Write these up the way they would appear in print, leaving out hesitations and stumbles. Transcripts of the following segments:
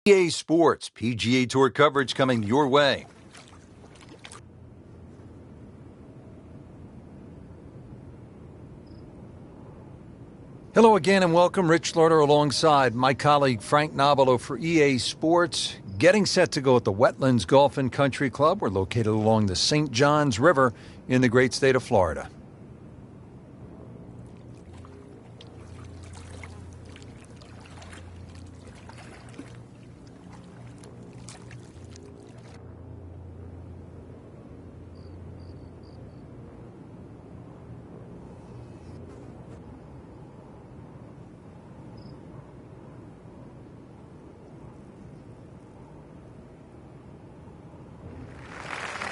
EA Sports PGA Tour coverage coming your way. Hello again and welcome. Rich Slaughter alongside my colleague Frank Nobilo for EA Sports. Getting set to go at the Wetlands Golf and Country Club. We're located along the St. Johns River in the great state of Florida.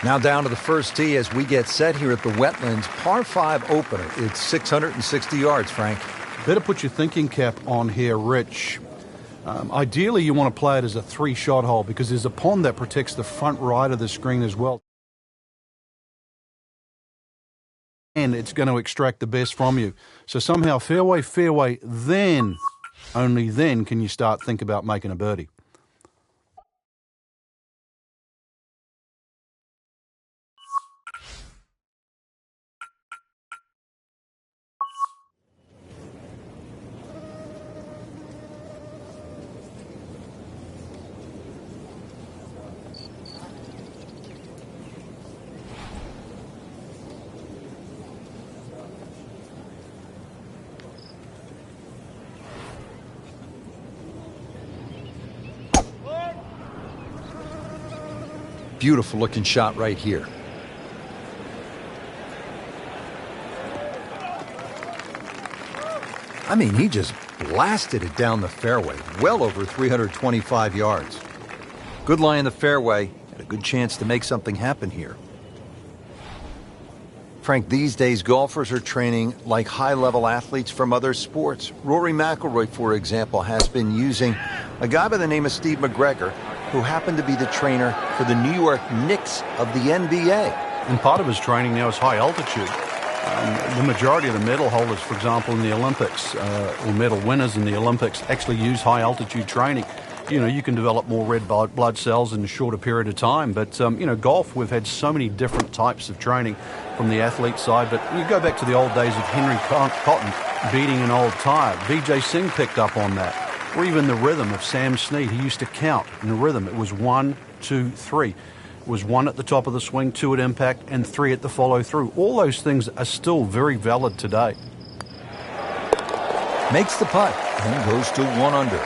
Now down to the first tee as we get set here at the Wetlands par 5 opener. It's 660 yards, Frank. Better put your thinking cap on here, Rich. Ideally, you want to play it as a 3-shot hole because there's a pond that protects the front right of the screen as well. And it's going to extract the best from you. So somehow fairway, fairway, then, only then can you start think about making a birdie. Beautiful looking shot right here. I mean, he just blasted it down the fairway, well over 325 yards. Good lie in the fairway, and a good chance to make something happen here. Frank, these days golfers are training like high-level athletes from other sports. Rory McIlroy, for example, has been using a guy by the name of Steve McGregor, who happened to be the trainer for the New York Knicks of the NBA. And part of his training now is high altitude. The majority of the medal holders, for example, in the Olympics, or medal winners in the Olympics, actually use high altitude training. You know, you can develop more red blood cells in a shorter period of time. But, you know, golf, we've had so many different types of training from the athlete side. But you go back to the old days of Henry Cotton beating an old tire. Vijay Singh picked up on that. Or even the rhythm of Sam Snead. He used to count in the rhythm. It was 1, 2, 3. It was 1 at the top of the swing, 2 at impact, and 3 at the follow-through. All those things are still very valid today. Makes the putt and goes to 1 under.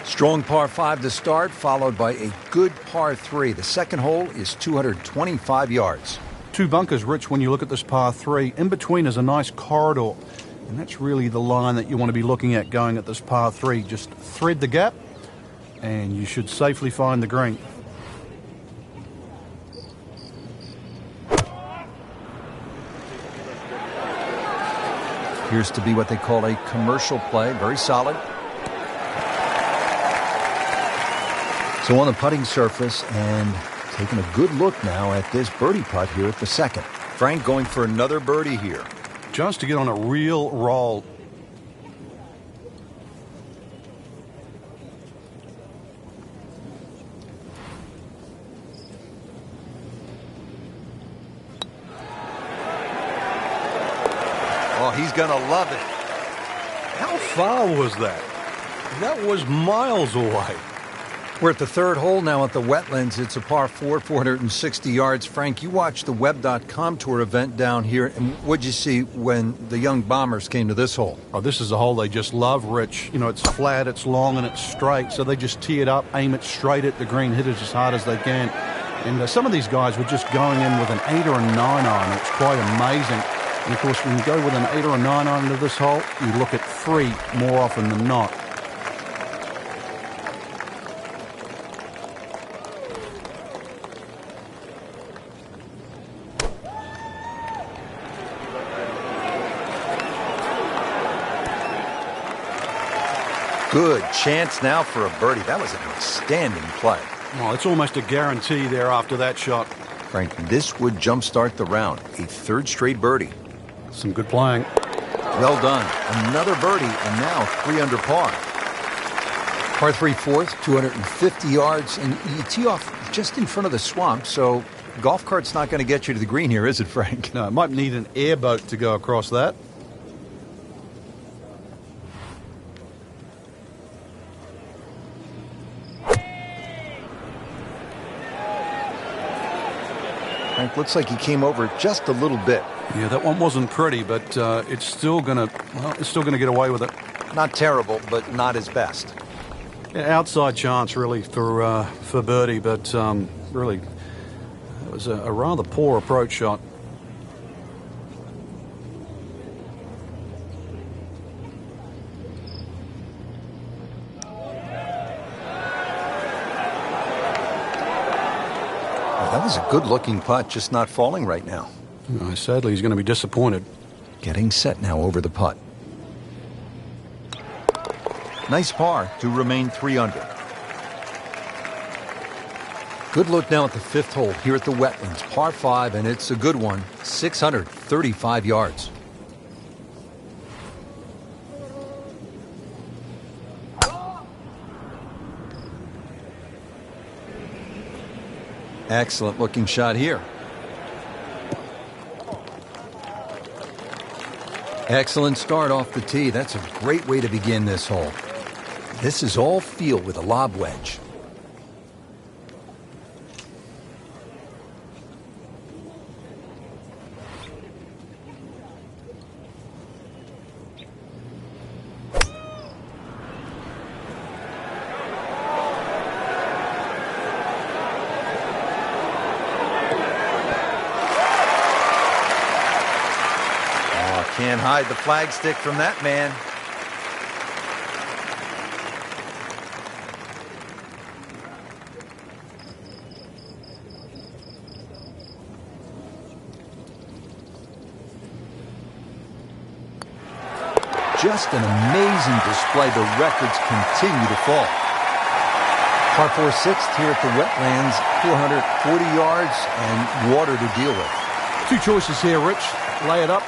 Strong par 5 to start, followed by a good par 3. The second hole is 225 yards. 2 bunkers, Rich, when you look at this par 3. In between is a nice corridor. And that's really the line that you want to be looking at going at this par 3. Just thread the gap, and you should safely find the green. Appears to be what they call a commercial play. Very solid. So on the putting surface, and taking a good look now at this birdie putt here at the second. Frank going for another birdie here. Just to get on a real roll. Oh, he's going to love it. How far was that? That was miles away. We're at the third hole now at the Wetlands. It's a par 4, 460 yards. Frank, you watched the Web.com Tour event down here, and what'd you see when the young bombers came to this hole? Oh, this is a hole they just love, Rich. You know, it's flat, it's long, and it's straight, so they just tee it up, aim it straight at the green, hit it as hard as they can. And some of these guys were just going in with an 8 or a 9 iron. It's quite amazing. And, of course, when you go with an 8 or a 9 iron into this hole, you look at 3 more often than not. Good chance now for a birdie. That was an outstanding play. Well, it's almost a guarantee there after that shot. Frank, this would jumpstart the round. A third straight birdie. Some good playing. Well done. Another birdie, and now 3 under par. Par 3 fourth, 250 yards, and you tee off just in front of the swamp, so golf cart's not going to get you to the green here, is it, Frank? No, it might need an airboat to go across that. Frank, looks like he came over just a little bit. Yeah, that one wasn't pretty, but it's still gonna get away with it. Not terrible, but not his best. Yeah, outside chance, really, for birdie, but really, it was a rather poor approach shot. That was a good-looking putt, just not falling right now. Sadly, he's going to be disappointed. Getting set now over the putt. Nice par to remain 3 under. Good look now at the 5th hole here at the Wetlands. Par 5, and it's a good one. 635 yards. Excellent looking shot here. Excellent start off the tee. That's a great way to begin this hole. This is all feel with a lob wedge. Can't hide the flagstick from that man. Just an amazing display. The records continue to fall. Par 4 6th here at the Wetlands. 440 yards and water to deal with. Two choices here, Rich. Lay it up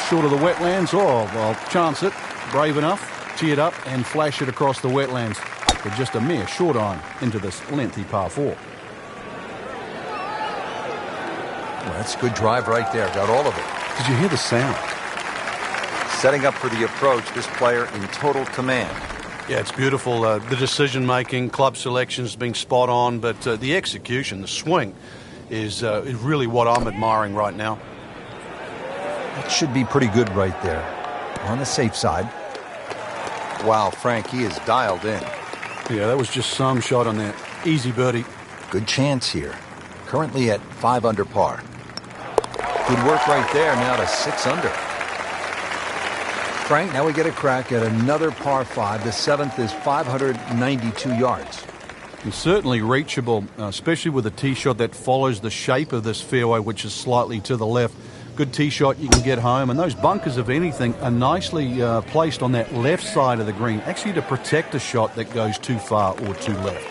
short of the Wetlands, or, well, chance it, brave enough, tee it up and flash it across the Wetlands for just a mere short iron into this lengthy par 4. Well, that's a good drive right there. Got all of it. Did you hear the sound? Setting up for the approach, this player in total command. Yeah, it's beautiful. The decision-making, club selections being spot on, but the execution, the swing, is really what I'm admiring right now. That should be pretty good right there. On the safe side. Wow, Frank, he is dialed in. Yeah, that was just some shot on that. Easy birdie. Good chance here. Currently at 5 under par. Good work right there, now to 6 under. Frank, now we get a crack at another par 5. The 7th is 592 yards. It's certainly reachable, especially with a tee shot that follows the shape of this fairway, which is slightly to the left. Good tee shot, you can get home. And those bunkers, if anything, are nicely placed on that left side of the green, actually to protect a shot that goes too far or too left.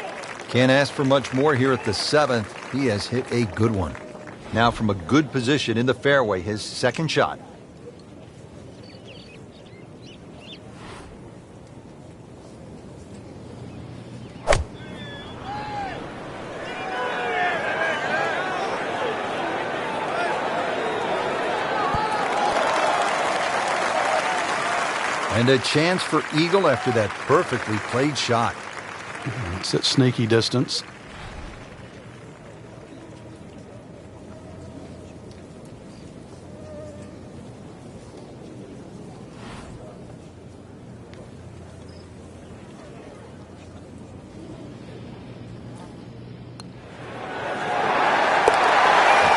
Can't ask for much more here at the 7th. He has hit a good one. Now from a good position in the fairway, his second shot. And a chance for eagle after that perfectly played shot. It's at sneaky distance.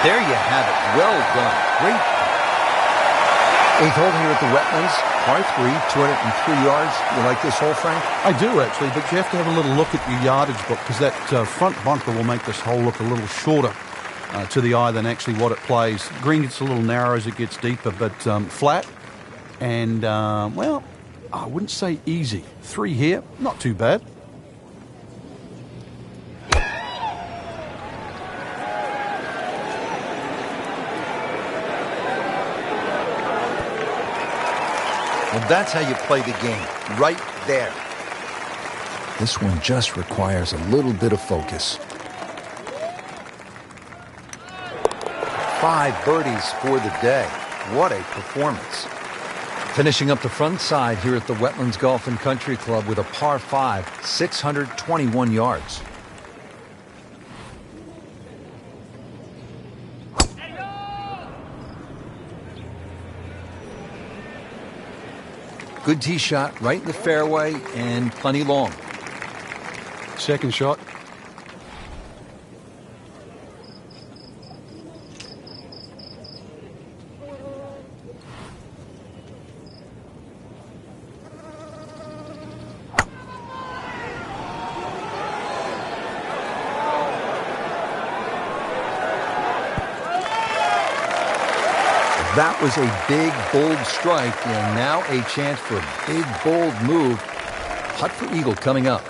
There you have it. Well done. Great. 8th hole here at the Wetlands. Par 3, 203 yards. You like this hole, Frank? I do, actually, but you have to have a little look at your yardage book, because that front bunker will make this hole look a little shorter to the eye than actually what it plays. Green gets a little narrow as it gets deeper, but flat and, well, I wouldn't say easy. 3 here, not too bad. Well, that's how you play the game, right there. This one just requires a little bit of focus. 5 birdies for the day. What a performance. Finishing up the front side here at the Wetlands Golf and Country Club with a par 5, 621 yards. Good tee shot right in the fairway and plenty long. Second shot. That was a big, bold strike, and now a chance for a big, bold move. Putt for eagle coming up.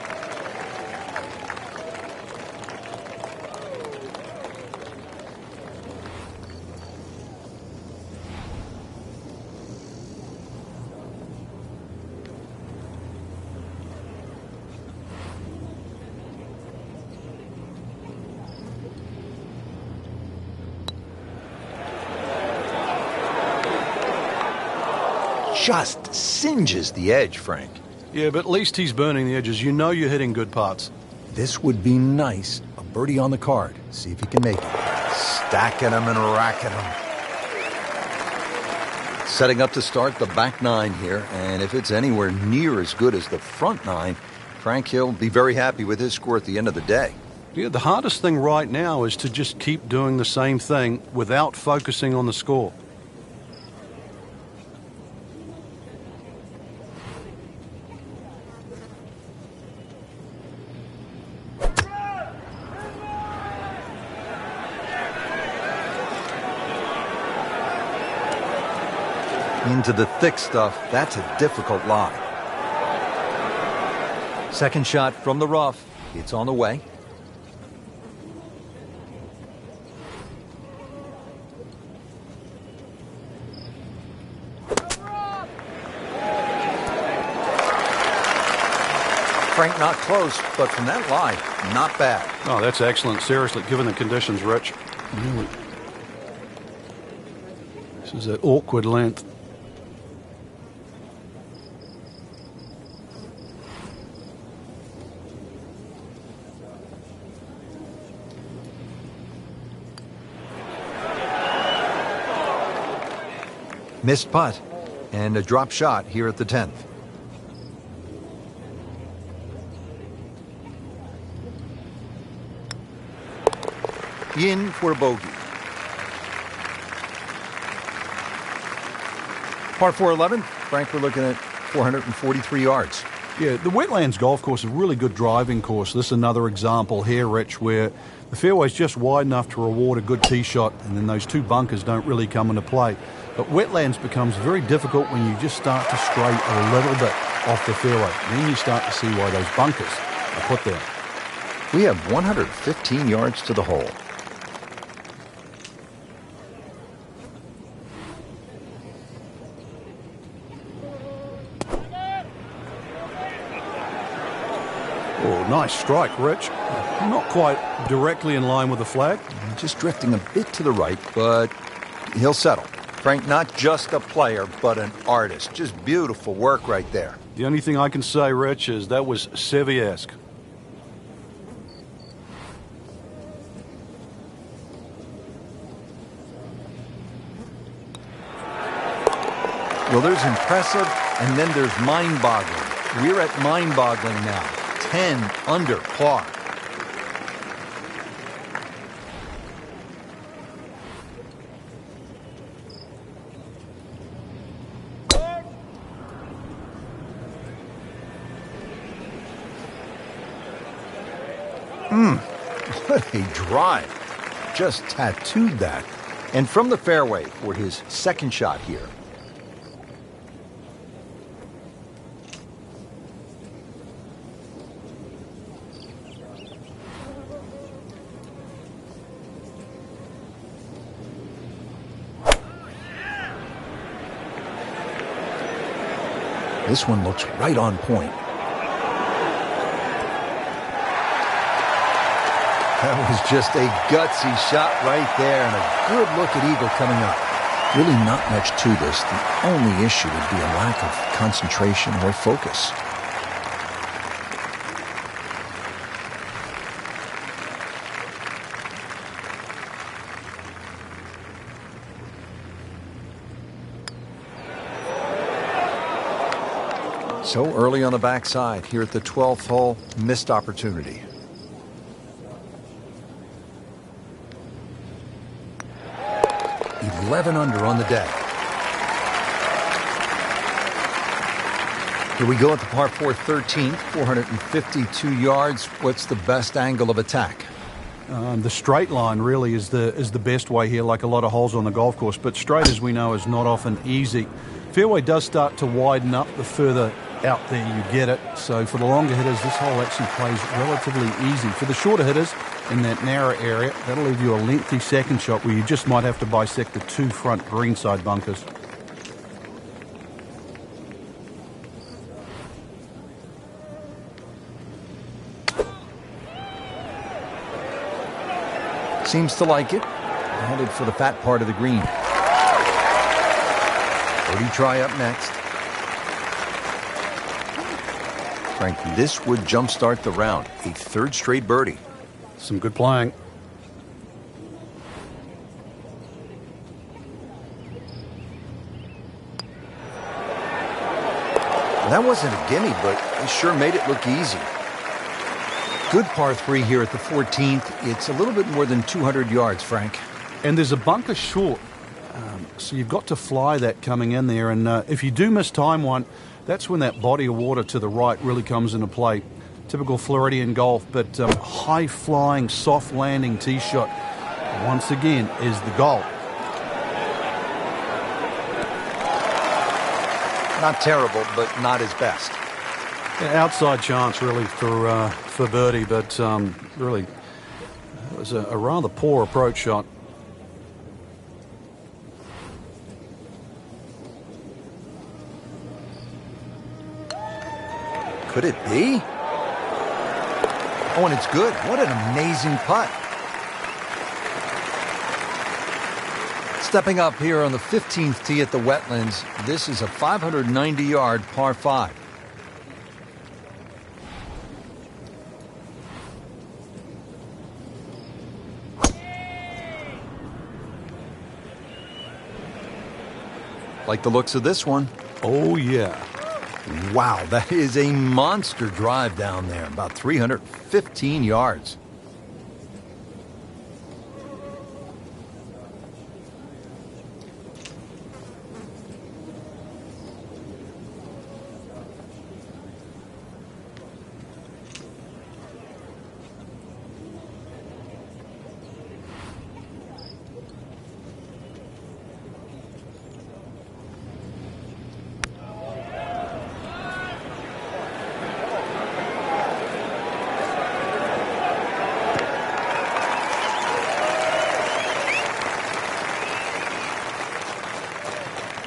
Just singes the edge, Frank. Yeah, but at least he's burning the edges. You know you're hitting good putts. This would be nice. A birdie on the card. See if he can make it. Stacking them and racking them. Setting up to start the back 9 here, and if it's anywhere near as good as the front 9, Frank, he'll be very happy with his score at the end of the day. Yeah, the hardest thing right now is to just keep doing the same thing without focusing on the score. Into the thick stuff, that's a difficult lie. Second shot from the rough. It's on the way. Frank not close, but from that lie, not bad. Oh, that's excellent. Seriously, given the conditions, Rich. Really. This is an awkward length. Missed putt and a drop shot here at the 10th. In for a bogey. Par 4 11, Frank, we're looking at 443 yards. Yeah, the Wetlands golf course is a really good driving course. This is another example here, Rich, where the fairway's just wide enough to reward a good tee shot, and then those 2 bunkers don't really come into play. But Wetlands becomes very difficult when you just start to stray a little bit off the fairway. Then you start to see why those bunkers are put there. We have 115 yards to the hole. Oh, nice strike, Rich. Not quite directly in line with the flag. Just drifting a bit to the right, but he'll settle. Frank, not just a player, but an artist. Just beautiful work right there. The only thing I can say, Rich, is that was Seve-esque. Well, there's impressive, and then there's mind-boggling. We're at mind-boggling now. 10 under par. What a drive. Just tattooed that. And from the fairway for his second shot here. This one looks right on point. That was just a gutsy shot right there, and a good look at eagle coming up. Really not much to this. The only issue would be a lack of concentration or focus. So early on the backside here at the 12th hole, missed opportunity. $11 under on the day. Here we go at the par 4 13th, 452 yards. What's the best angle of attack? The straight line really is the best way here, like a lot of holes on the golf course. But straight, as we know, is not often easy. Fairway does start to widen up the further out there you get it. So for the longer hitters, this hole actually plays relatively easy. For the shorter hitters in that narrow area, that'll leave you a lengthy second shot where you just might have to bisect the two front greenside bunkers. Seems to like it. Headed for the fat part of the green. Birdie try up next. Frank, this would jumpstart the round. A third straight birdie. Some good playing. That wasn't a gimme, but he sure made it look easy. Good par 3 here at the 14th. It's a little bit more than 200 yards, Frank. And there's a bunker short. So you've got to fly that coming in there. And if you do miss time one, that's when that body of water to the right really comes into play. Typical Floridian golf, but high-flying, soft-landing tee shot, once again, is the goal. Not terrible, but not his best. Yeah, outside chance, really, for birdie, but really, it was a rather poor approach shot. Could it be? Oh, and it's good. What an amazing putt. Stepping up here on the 15th tee at the Wetlands, this is a 590-yard par 5. Like the looks of this one. Oh, yeah. Wow, that is a monster drive down there, about 315 yards.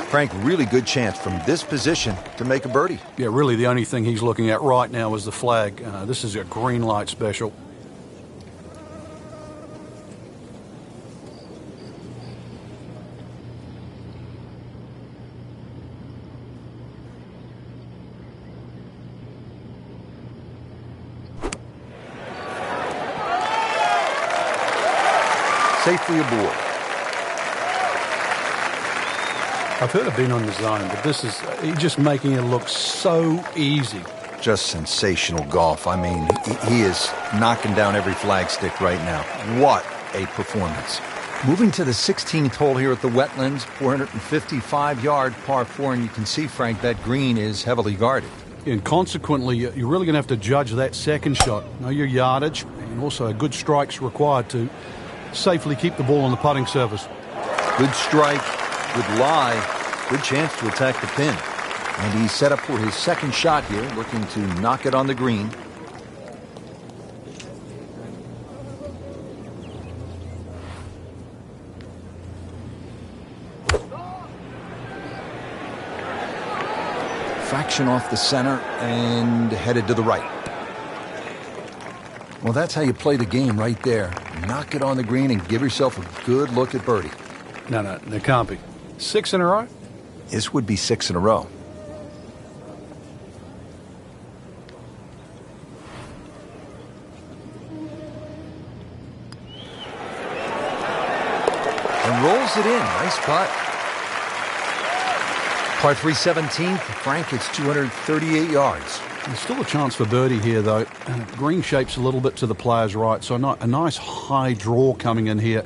Frank, really good chance from this position to make a birdie. Yeah, really the only thing he's looking at right now is the flag. This is a green light special. Safely aboard. I've heard of being on the zone, but this is he's just making it look so easy. Just sensational golf. I mean, he is knocking down every flagstick right now. What a performance. Moving to the 16th hole here at the Wetlands, 455-yard par 4, and you can see, Frank, that green is heavily guarded. And consequently, you're really going to have to judge that second shot. Know your yardage, and also a good strike's required to safely keep the ball on the putting surface. Good strike. Good lie, good chance to attack the pin. And he's set up for his second shot here, looking to knock it on the green. fraction off the center and headed to the right. Well, that's how you play the game right there. Knock it on the green and give yourself a good look at birdie. No, there can't be. 6 in a row? This would be 6 in a row. And rolls it in. Nice putt. Par 3 17th. Frank, it's 238 yards. There's still a chance for birdie here, though. Green shape's a little bit to the player's right, so a nice high draw coming in here.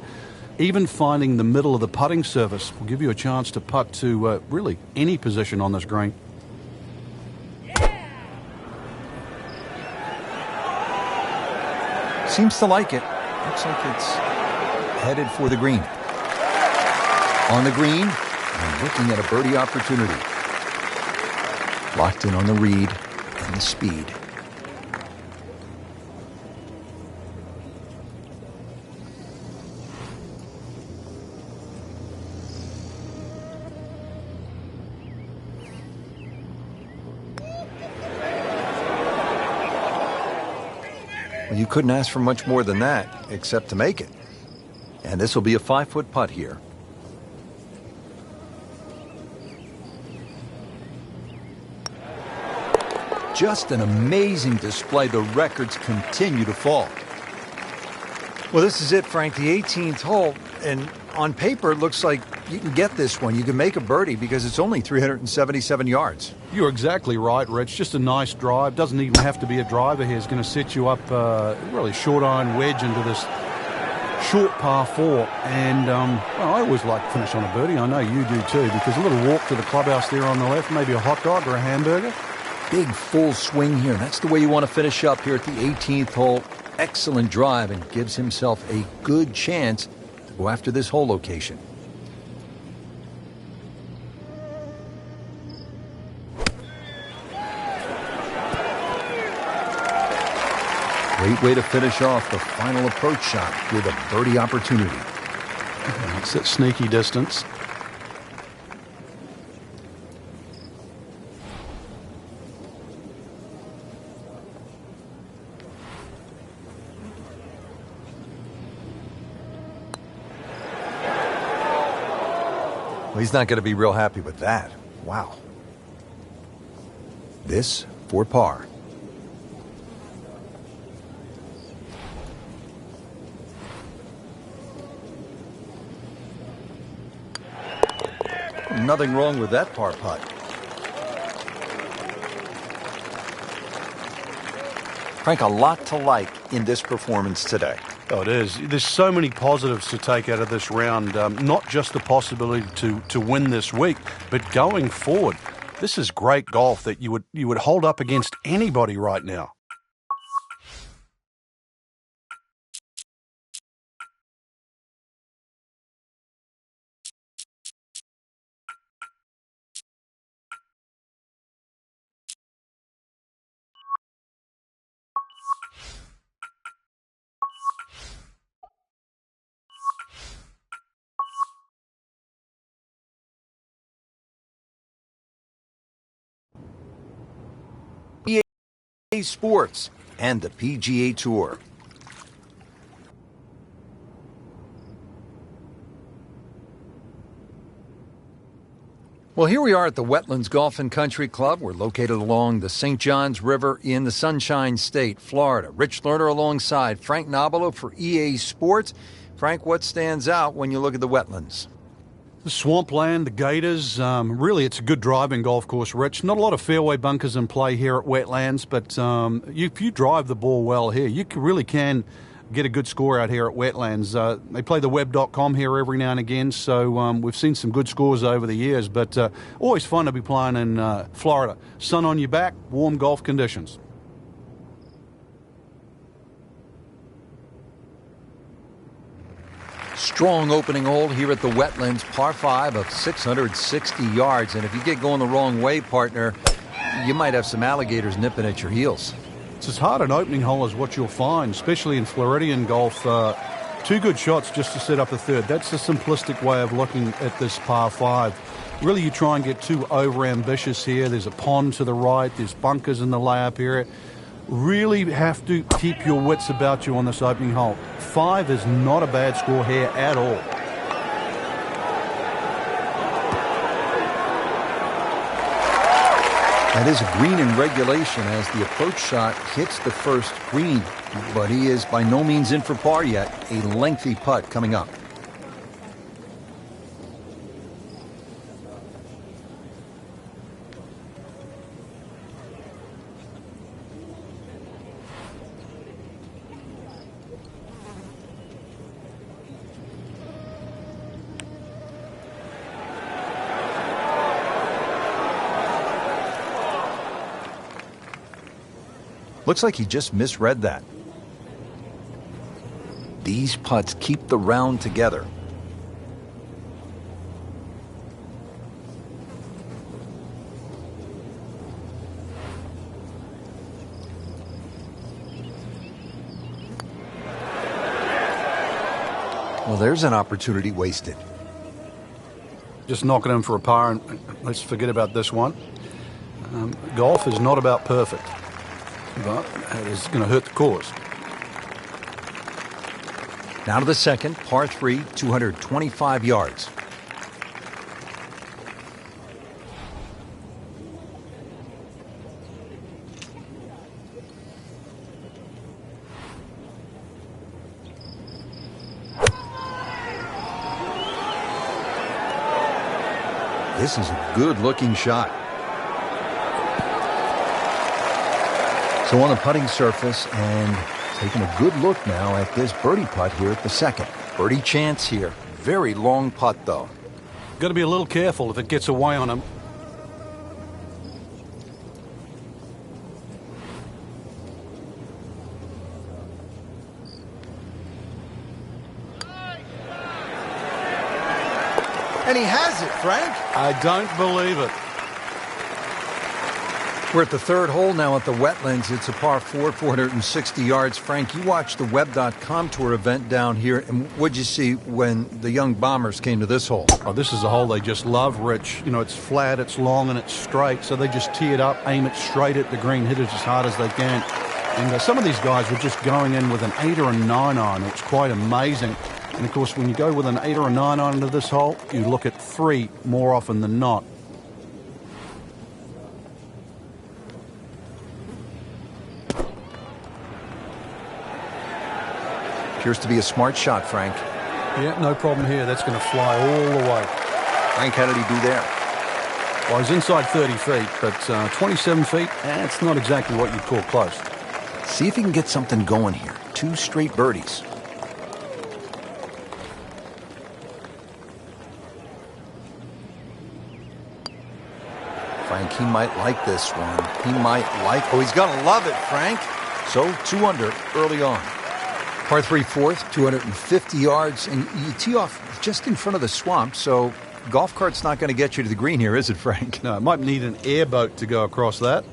Even finding the middle of the putting surface will give you a chance to putt to really any position on this green. Seems to like it. Looks like it's headed for the green. On the green, and looking at a birdie opportunity. Locked in on the read and the speed. Well, you couldn't ask for much more than that, except to make it. And this will be a 5-foot putt here. Just an amazing display. The records continue to fall. Well, this is it, Frank, the 18th hole. And on paper, it looks like you can get this one. You can make a birdie because it's only 377 yards. You're exactly right, Rich. Just a nice drive. Doesn't even have to be a driver here. It's going to set you up really short iron wedge into this short par 4. And well, I always like to finish on a birdie. I know you do too, because a little walk to the clubhouse there on the left, maybe a hot dog or a hamburger. Big full swing here. That's the way you want to finish up here at the 18th hole. Excellent drive, and gives himself a good chance to go after this hole location. Great way to finish off the final approach shot with a birdie opportunity. It's that sneaky distance. Well, he's not going to be real happy with that. Wow. This for par. Nothing wrong with that par putt. Frank, a lot to like in this performance today. Oh, it is. There's so many positives to take out of this round. Not just the possibility to win this week, but going forward. This is great golf that you would hold up against anybody right now. EA Sports and the PGA Tour. Well, here we are at the Wetlands Golf and Country Club. We're located along the St. Johns River in the Sunshine State, Florida. Rich Lerner alongside Frank Nobilo for EA Sports. Frank, what stands out when you look at the Wetlands? The swampland, the gators, really it's a good driving golf course, Rich. Not a lot of fairway bunkers in play here at Wetlands, but if you drive the ball well here, you really can get a good score out here at Wetlands. They play the web.com here every now and again, so we've seen some good scores over the years, but always fun to be playing in Florida. Sun on your back, warm golf conditions. Strong opening hole here at the Wetlands, par 5 of 660 yards. And if you get going the wrong way, partner, you might have some alligators nipping at your heels. It's as hard an opening hole as what you'll find, especially in Floridian golf. 2 good shots just to set up the third. That's the simplistic way of looking at this par 5. Really, you try and get too over-ambitious here. There's a pond to the right. There's bunkers in the layup area. Really have to keep your wits about you on this opening hole. 5 is not a bad score here at all. That is a green in regulation as the approach shot hits the first green, but he is by no means in for par yet. A lengthy putt coming up. Looks like he just misread that. These putts keep the round together. Well, there's an opportunity wasted. Just knock it in for a par, and let's forget about this one. Golf is not about perfect, but it is going to hurt the cause. Now to the second, par 3, 225 yards. This is a good-looking shot. So on the putting surface, and taking a good look now at this birdie putt here at the second. Birdie chance here. Very long putt, though. Got to be a little careful if it gets away on him. And he has it, Frank. I don't believe it. We're at the third hole now at the Wetlands. It's a par 4, 460 yards. Frank, you watched the Web.com Tour event down here, and what'd you see when the young Bombers came to this hole? Oh, this is a hole they just love, Rich. You know, it's flat, it's long, and it's straight, so they just tee it up, aim it straight at the green, hit it as hard as they can. And some of these guys were just going in with an 8 or a 9 iron. It's quite amazing. And, of course, when you go with an 8 or a 9 iron into this hole, you look at 3 more often than not. Appears to be a smart shot, Frank. Yeah, no problem here. That's going to fly all the way. Frank, how did he do there? Well, he's inside 30 feet, but 27 feet, that's not exactly what you'd call close. See if he can get something going here. 2 straight birdies. Frank, he might like this one. He might like... Oh, he's going to love it, Frank. So, 2 under early on. Par 3 fourth, 250 yards, and you tee off just in front of the swamp, so golf cart's not going to get you to the green here, is it, Frank? No, it might need an airboat to go across that.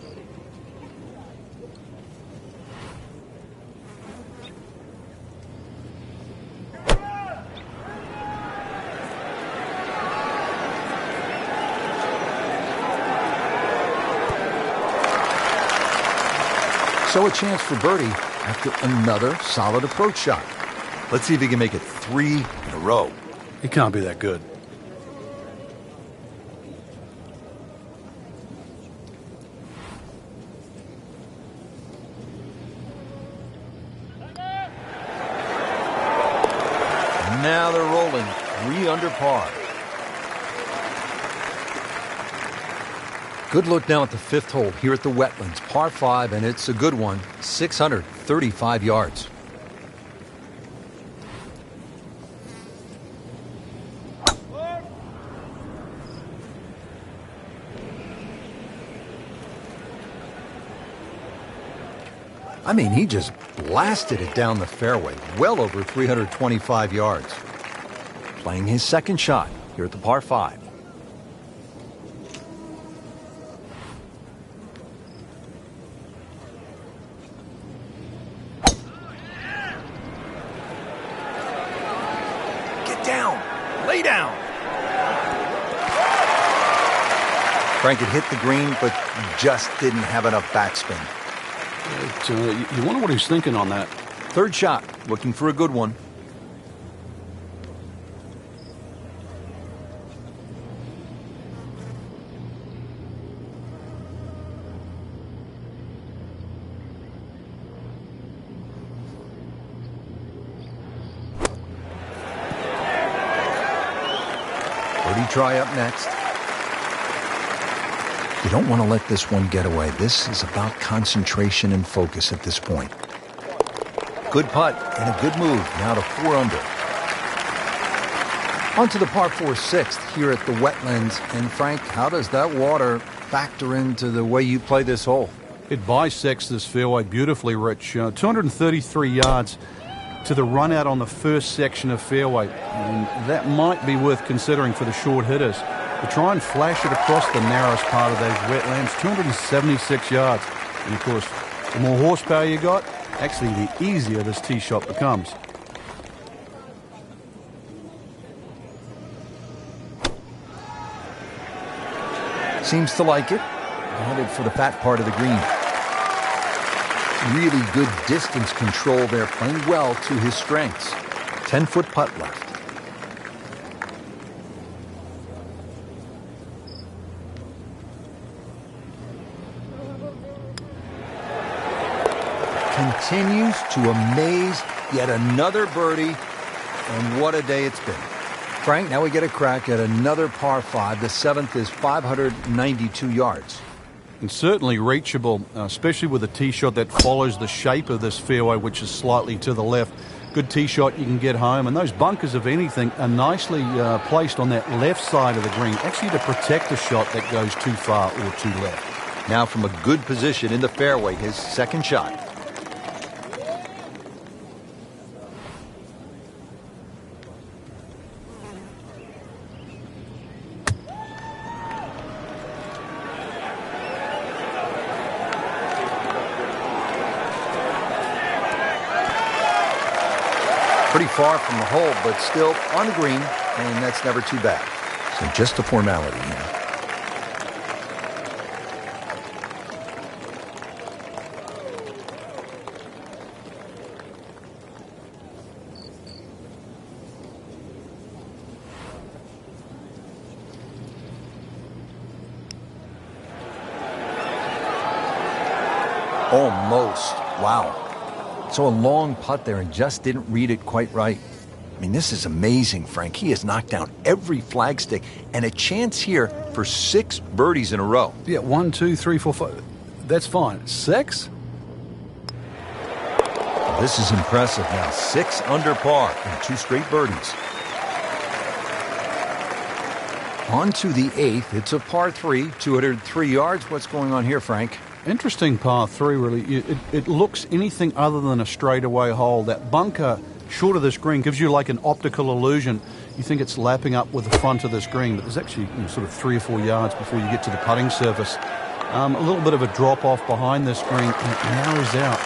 So a chance for birdie after another solid approach shot. Let's see if he can make it 3 in a row. He can't be that good. Now they're rolling. 3 under par. Good look now at the 5th hole here at the Wetlands. Par 5, and it's a good one. 635 yards. I mean, he just blasted it down the fairway. Well over 325 yards. Playing his second shot here at the par 5. Lay down. Frank, it hit the green, but just didn't have enough backspin. You wonder what he's thinking on that. Third shot, looking for a good one. Birdie try up next. You don't want to let this one get away. This is about concentration and focus at this point. Good putt and a good move. Now to 4 under. On to the par 4 sixth here at the Wetlands. And Frank, how does that water factor into the way you play this hole? It bisects this fairway beautifully, Rich. 233 yards to the run out on the first section of fairway. And that might be worth considering for the short hitters. To try and flash it across the narrowest part of those wetlands, 276 yards. And of course, the more horsepower you got, actually the easier this tee shot becomes. Seems to like it. Headed for the fat part of the green. Really good distance control there, playing well to his strengths. 10-foot putt left. Continues to amaze. Yet another birdie, and what a day it's been. Frank, now we get a crack at another par 5. The 7th is 592 yards. And certainly reachable, especially with a tee shot that follows the shape of this fairway, which is slightly to the left. Good tee shot, you can get home. And those bunkers, if anything, are nicely placed on that left side of the green, actually to protect a shot that goes too far or too left. Now from a good position in the fairway, his second shot. Pretty far from the hole, but still on the green, and that's never too bad. So just a formality here. Almost. Wow. So a long putt there and just didn't read it quite right. I mean, this is amazing, Frank. He has knocked down every flagstick and a chance here for 6 birdies in a row. Yeah, 1, 2, 3, 4, 5. That's fine. 6? This is impressive now. 6 under par and 2 straight birdies. On to the 8th. It's a par 3, 203 yards. What's going on here, Frank? Interesting par 3, really. It looks anything other than a straightaway hole. That bunker short of this green gives you like an optical illusion. You think it's lapping up with the front of this green, but there's actually sort of 3 or 4 yards before you get to the putting surface. A little bit of a drop off behind this green, and it narrows out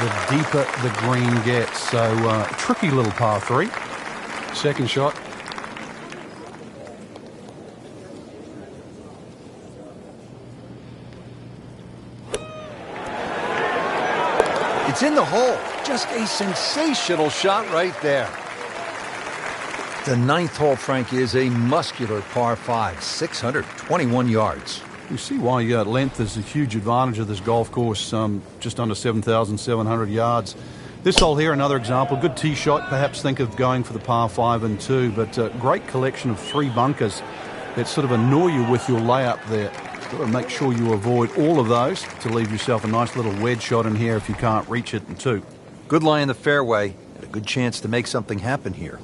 the deeper the green gets. So tricky little par 3. Second shot. It's in the hole. Just a sensational shot right there. The 9th hole, Frank, is a muscular par 5, 621 yards. You see why length is a huge advantage of this golf course, just under 7,700 yards. This hole here, another example. Good tee shot. Perhaps think of going for the par 5 and 2, but a great collection of 3 bunkers that sort of annoy you with your layup there. Got to make sure you avoid all of those to leave yourself a nice little wedge shot in here if you can't reach it in 2. Good lie in the fairway and a good chance to make something happen here.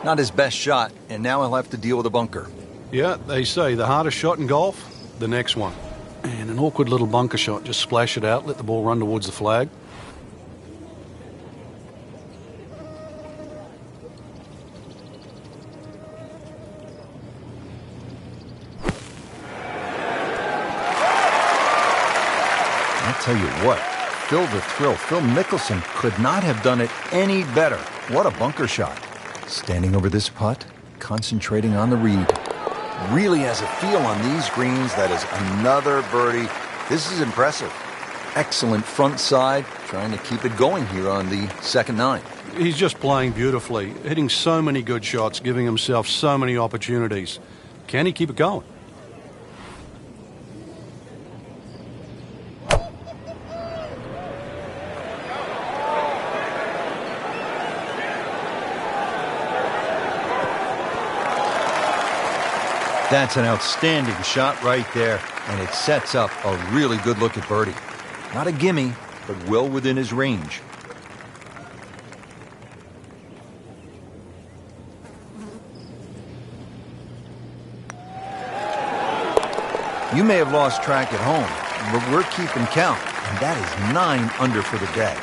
Not his best shot, and now he'll have to deal with a bunker. Yeah, they say the hardest shot in golf, the next one. And an awkward little bunker shot. Just splash it out, let the ball run towards the flag. tell you what, Phil the Thrill, Phil Mickelson could not have done it any better. What a bunker shot. Standing over this putt, concentrating on the read. Really has a feel on these greens. That is another birdie. This is impressive. Excellent front side, trying to keep it going here on the second nine. He's just playing beautifully, hitting so many good shots, giving himself so many opportunities. Can he keep it going? That's an outstanding shot right there, and it sets up a really good look at birdie. Not a gimme, but well within his range. You may have lost track at home, but we're keeping count, and that is 9 under for the day.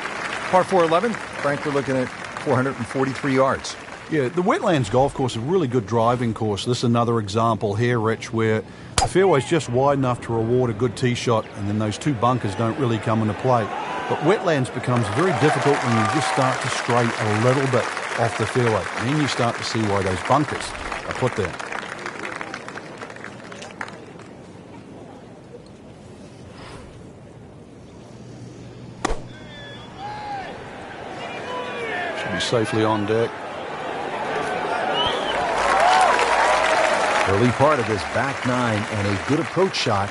Par 4-11, Frank, we're looking at 443 yards. Yeah, the Wetlands golf course is a really good driving course. This is another example here, Rich, where the fairway's just wide enough to reward a good tee shot, and then those two bunkers don't really come into play. But Wetlands becomes very difficult when you just start to stray a little bit off the fairway. And then you start to see why those bunkers are put there. Should be safely on deck. Early part of this back nine and a good approach shot.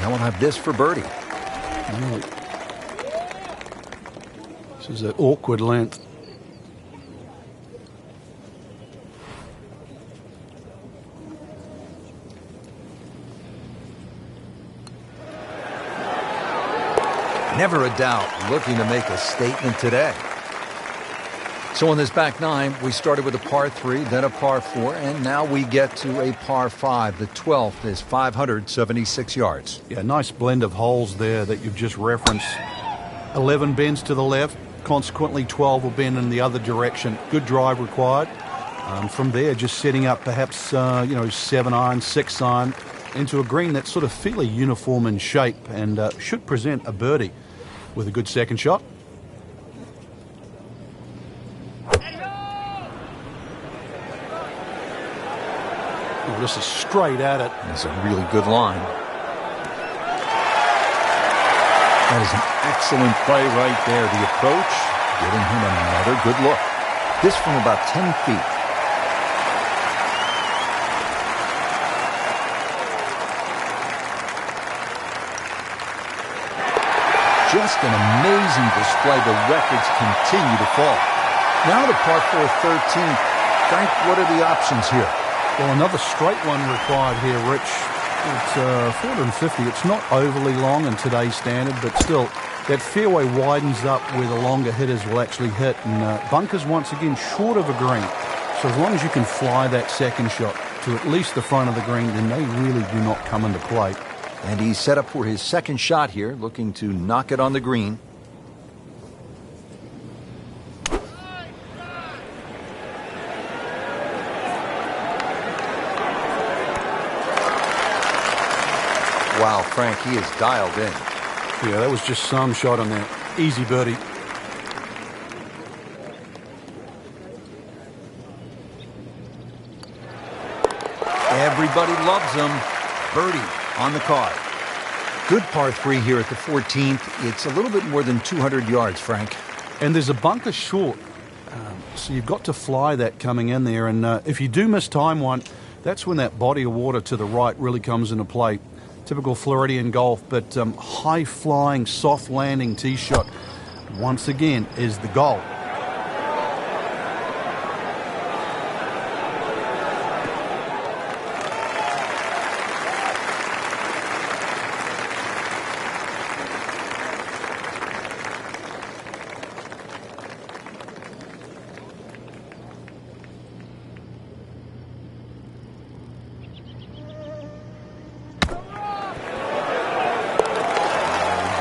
Now we'll have this for birdie. This is that awkward length. Never a doubt, looking to make a statement today. So on this back nine, we started with a par 3, then a par 4, and now we get to a par 5. The 12th is 576 yards. Yeah, nice blend of holes there that you've just referenced. 11 bends to the left, consequently 12 will bend in the other direction. Good drive required. From there, just setting up perhaps, 7 iron, 6 iron into a green that's sort of fairly uniform in shape and should present a birdie with a good second shot. Oh, this is straight at it. That's a really good line. That is an excellent play right there. The approach, giving him another good look. This from about 10 feet. Just an amazing display. The records continue to fall. Now the par 4 13th. Frank, what are the options here? Well, another straight one required here, Rich. It's 450. It's not overly long in today's standard, but still, that fairway widens up where the longer hitters will actually hit. And bunkers, once again, short of a green. So as long as you can fly that second shot to at least the front of the green, then they really do not come into play. And he's set up for his second shot here, looking to knock it on the green. Wow, Frank, he is dialed in. Yeah, that was just some shot on that. Easy birdie. Everybody loves him. Birdie on the card. Good par 3 here at the 14th. It's a little bit more than 200 yards, Frank. And there's a bunker short. So you've got to fly that coming in there. And if you do miss time one, that's when that body of water to the right really comes into play. Typical Floridian golf, but high-flying, soft-landing tee shot, once again, is the goal.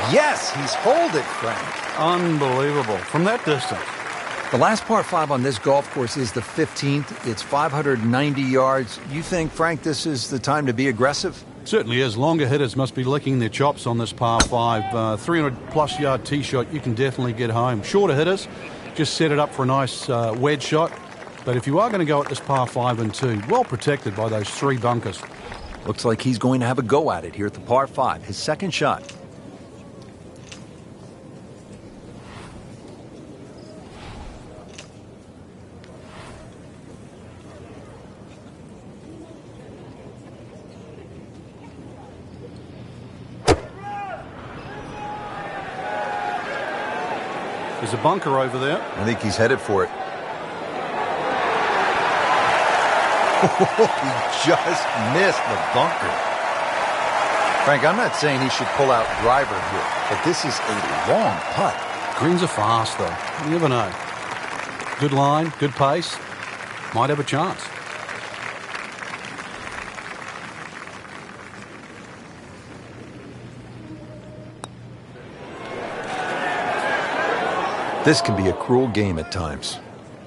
Yes, he's holed it, Frank. Unbelievable. From that distance. The last par 5 on this golf course is the 15th. It's 590 yards. You think, Frank, this is the time to be aggressive? Certainly is. Longer hitters must be licking their chops on this par 5. 300-plus yard tee shot, you can definitely get home. Shorter hitters, just set it up for a nice wedge shot. But if you are going to go at this par 5 and 2, well protected by those 3 bunkers. Looks like he's going to have a go at it here at the par 5, his second shot. There's a bunker over there. I think he's headed for it. He just missed the bunker. Frank, I'm not saying he should pull out driver here, but this is a long putt. Greens are fast, though. You never know. Good line, good pace. Might have a chance. This can be a cruel game at times.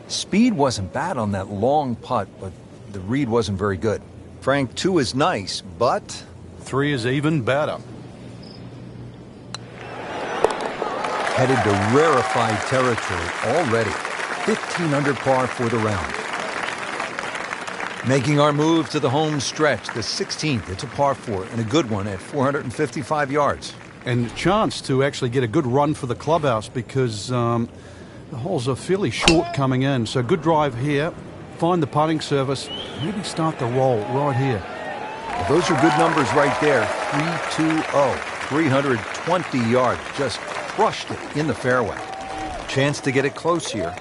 Speed wasn't bad on that long putt, but the read wasn't very good. Frank, 2 is nice, but 3 is even better. headed to rarefied territory already. 15 under par for the round. Making our move to the home stretch, the 16th. It's a par 4 and a good one at 455 yards. And a chance to actually get a good run for the clubhouse because the holes are fairly short coming in. So good drive here. Find the putting surface. Maybe start the roll right here. Well, those are good numbers right there. 320. 320 yards. Just crushed it in the fairway. Chance to get it close here.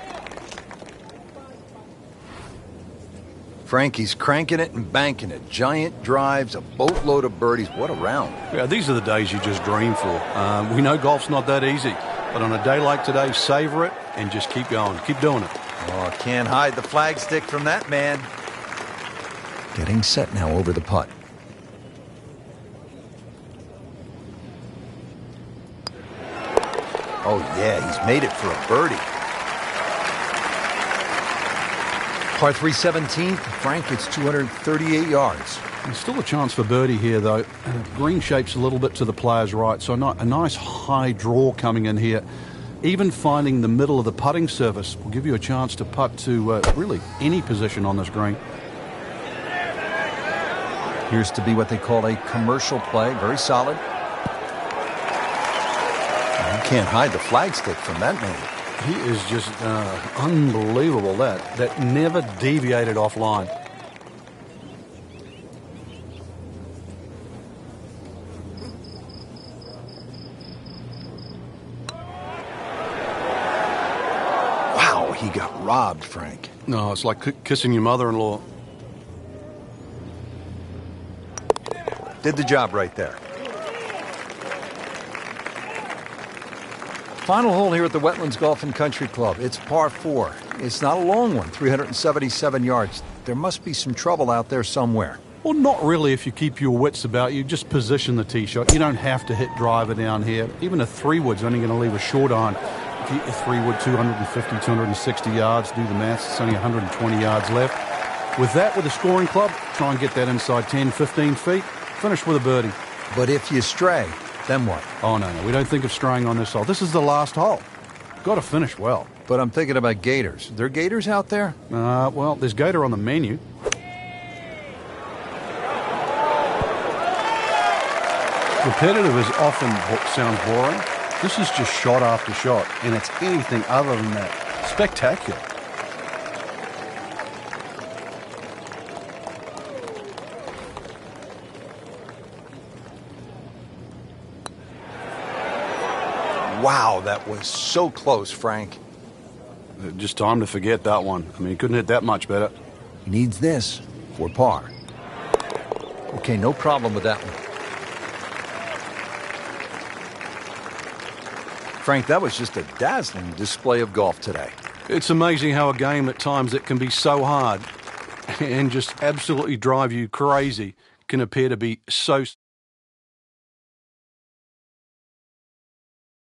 Frankie's cranking it and banking it. Giant drives, a boatload of birdies. What a round. Yeah, these are the days you just dream for. We know golf's not that easy. But on a day like today, savor it and just keep going. Keep doing it. Oh, can't hide the flagstick from that man. Getting set now over the putt. Oh, yeah, he's made it for a birdie. Par 3 17th, Frank gets 238 yards. There's still a chance for birdie here, though. Green shape's a little bit to the player's right, so a nice high draw coming in here. Even finding the middle of the putting surface will give you a chance to putt to really any position on this green. Appears to be what they call a commercial play. Very solid. You can't hide the flagstick from that man. He is just unbelievable. That never deviated offline. Wow, he got robbed, Frank. No, it's like kissing your mother-in-law. Did the job right there. Final hole here at the Wetlands Golf and Country Club. It's par 4. It's not a long one, 377 yards. There must be some trouble out there somewhere. Well, not really if you keep your wits about you. Just position the tee shot. You don't have to hit driver down here. Even a 3-wood's only going to leave a short iron. If you hit a 3-wood 250, 260 yards, do the maths, it's only 120 yards left. With that, with a scoring club, try and get that inside 10, 15 feet. Finish with a birdie. But if you stray, then what? Oh, no. We don't think of straying on this hole. This is the last hole. Got to finish well. But I'm thinking about gators. Are there gators out there? Well, there's gator on the menu. Repetitive is often sounds boring. This is just shot after shot, and it's anything other than that. Spectacular. Wow, that was so close, Frank. Just time to forget that one. I mean, he couldn't hit that much better. He needs this for par. Okay, no problem with that one. Frank, that was just a dazzling display of golf today. It's amazing how a game at times that can be so hard and just absolutely drive you crazy can appear to be so